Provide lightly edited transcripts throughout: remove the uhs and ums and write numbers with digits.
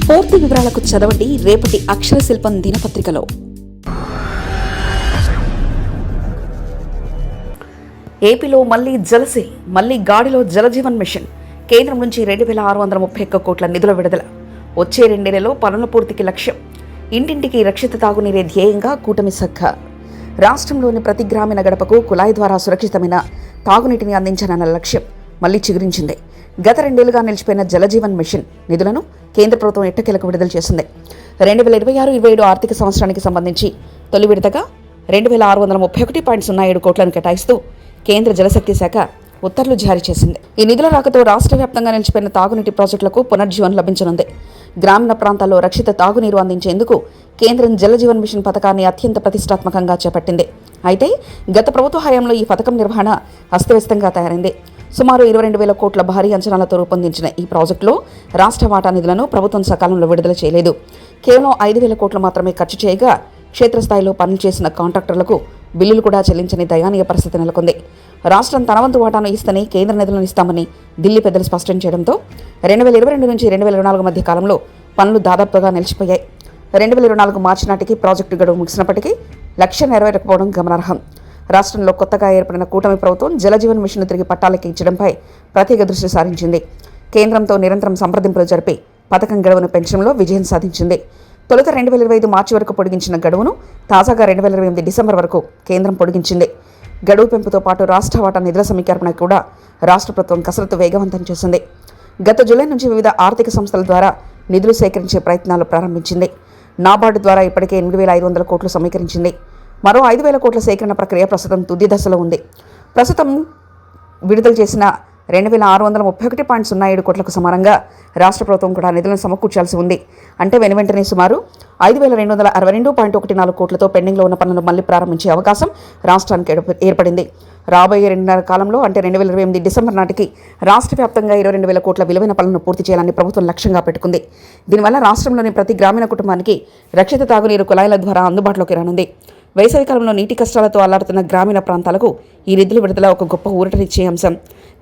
పూర్తి వివరాలకు చదవండి రేపటి అక్షర శిల్పం దినపత్రికలో. ఏపీలో మళ్లీ జలసి, మళ్లీ గాడిలో జలజీవన్ మిషన్. కేంద్రం నుంచి 2631 కోట్ల నిధుల విడుదల. వచ్చే 2 నెలల్లో పనుల పూర్తికి లక్ష్యం. ఇంటింటికి రక్షిత తాగునీరే ధ్యేయంగా కూటమి సఖ. రాష్ట్రంలోని ప్రతి గ్రామీణ గడపకు కుళాయి ద్వారా సురక్షితమైన తాగునీటిని అందించాలన్న లక్ష్యం మళ్లీ చిగురించింది. గత 2 ఏళ్లుగా నిలిచిపోయిన జలజీవన్ మిషన్ నిధులను కేంద్ర ప్రభుత్వం ఎట్టకేలకు విడుదల చేసింది. 2026-27 ఆర్థిక సంవత్సరానికి సంబంధించి తొలి విడతగా 2631.07 కోట్లను కేటాయిస్తూ కేంద్ర జలశక్తి శాఖ ఉత్తర్వులు జారీ చేసింది. ఈ నిధుల రాకతో రాష్ట్ర వ్యాప్తంగా నిలిచిపోయిన తాగునీటి ప్రాజెక్టులకు పునర్జీవనం లభించనుంది. గ్రామీణ ప్రాంతాల్లో రక్షిత తాగునీరు అందించేందుకు కేంద్రం జలజీవన్ మిషన్ పథకాన్ని అత్యంత ప్రతిష్టాత్మకంగా చేపట్టింది. అయితే గత ప్రభుత్వ హయాంలో ఈ పథకం నిర్వహణ అస్తవ్యస్తంగా తయారైంది. సుమారు 22,000 కోట్ల భారీ అంచనాలతో రూపొందించిన ఈ ప్రాజెక్టులో రాష్ట్ర వాటా నిధులను ప్రభుత్వం సకాలంలో విడుదల చేయలేదు. కేవలం 5,000 కోట్లు మాత్రమే ఖర్చు చేయగా క్షేత్రస్థాయిలో పనులు చేసిన కాంట్రాక్టర్లకు బిల్లులు కూడా చెల్లించని దయానీయ పరిస్థితి నెలకొంది. రాష్ట్రం తన వంతు వాటాను ఇస్తేనే కేంద్ర నిధులను ఇస్తామని ఢిల్లీ పెద్దలు స్పష్టం చేయడంతో 2022 నుంచి 2024 మధ్య కాలంలో పనులు దాదాపుగా నిలిచిపోయాయి. 2024 మార్చి నాటికి ప్రాజెక్టు గడువు ముగిసినప్పటికీ లక్ష్యం నెరవేరకపోవడం గమనార్హం. రాష్ట్రంలో కొత్తగా ఏర్పడిన కూటమి ప్రభుత్వం జలజీవన్ మిషన్ తిరిగి పట్టాలకి ఇచ్చడంపై ప్రత్యేక దృష్టి సారించింది. కేంద్రంతో నిరంతరం సంప్రదింపులు జరిపి పథకం గడువును పెంచడంలో విజయం సాధించింది. తొలుత 2025 మార్చి వరకు పొడిగించిన గడువును తాజాగా 2028 డిసెంబర్ వరకు కేంద్రం పొడిగించింది. గడువు పెంపుతో పాటు రాష్ట్ర వాటా నిధుల సమీకరణ కూడా రాష్ట్ర ప్రభుత్వం కసరత్తు వేగవంతం చేసింది. గత జూలై నుంచి వివిధ ఆర్థిక సంస్థల ద్వారా నిధులు సేకరించే ప్రయత్నాలు ప్రారంభించింది. నాబార్డు ద్వారా ఇప్పటికే 8,500 కోట్లు సమీకరించింది. మరో 5,000 కోట్ల సేకరణ ప్రక్రియ ప్రస్తుతం తుది దశలో ఉంది. ప్రస్తుతం విడుదల చేసిన 2,631.07 కోట్లకు సమానంగా రాష్ట్ర ప్రభుత్వం కూడా నిధులను సమకూర్చాల్సి ఉంది. అంటే వెనువెంటనే సుమారు 5,262.14 కోట్లతో పెండింగ్లో ఉన్న పనులను మళ్లీ ప్రారంభించే అవకాశం రాష్ట్రానికి ఏర్పడింది. రాబోయే 2.5 కాలంలో అంటే 2028 డిసెంబర్ నాటికి రాష్ట్ర వ్యాప్తంగా 22,000 కోట్ల విలువైన పనులను పూర్తి చేయాలని ప్రభుత్వం లక్ష్యంగా పెట్టుకుంది. దీనివల్ల రాష్ట్రంలోని ప్రతి గ్రామీణ కుటుంబానికి రక్షిత తాగునీరు కుళాయిల ద్వారా అందుబాటులోకి రానుంది. వేసవికాలంలో నీటి కష్టాలతో అల్లాడుతున్న గ్రామీణ ప్రాంతాలకు ఈ నిధుల విడుదల ఒక గొప్ప ఊరటనిచ్చే అంశం.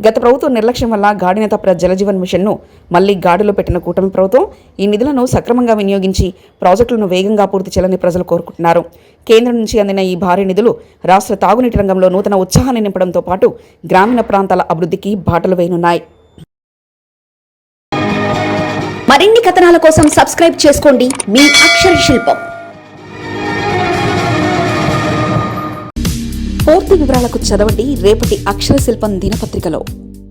గత ప్రభుత్వం నిర్లక్ష్యం వల్ల గాడిన తప్పిన జలజీవన్ మిషన్ను మళ్లీ గాడిలో పెట్టిన కూటమి ప్రభుత్వం ఈ నిధులను సక్రమంగా వినియోగించి ప్రాజెక్టులను వేగంగా పూర్తి చేయాలని ప్రజలు కోరుకుంటున్నారు. కేంద్రం నుంచి అందిన ఈ భారీ నిధులు రాష్ట్ర తాగునీటి రంగంలో నూతన ఉత్సాహాన్ని నింపడంతో పాటు గ్రామీణ ప్రాంతాల అభివృద్ధికి బాటలు వేయనున్నాయి. మరిన్ని కథనాల కోసం సబ్స్క్రైబ్ చేసుకోండి మీ అక్షర శిల్పం. పూర్తి వివరాలకు చదవండి రేపటి అక్షర శిల్పం దినపత్రికలో.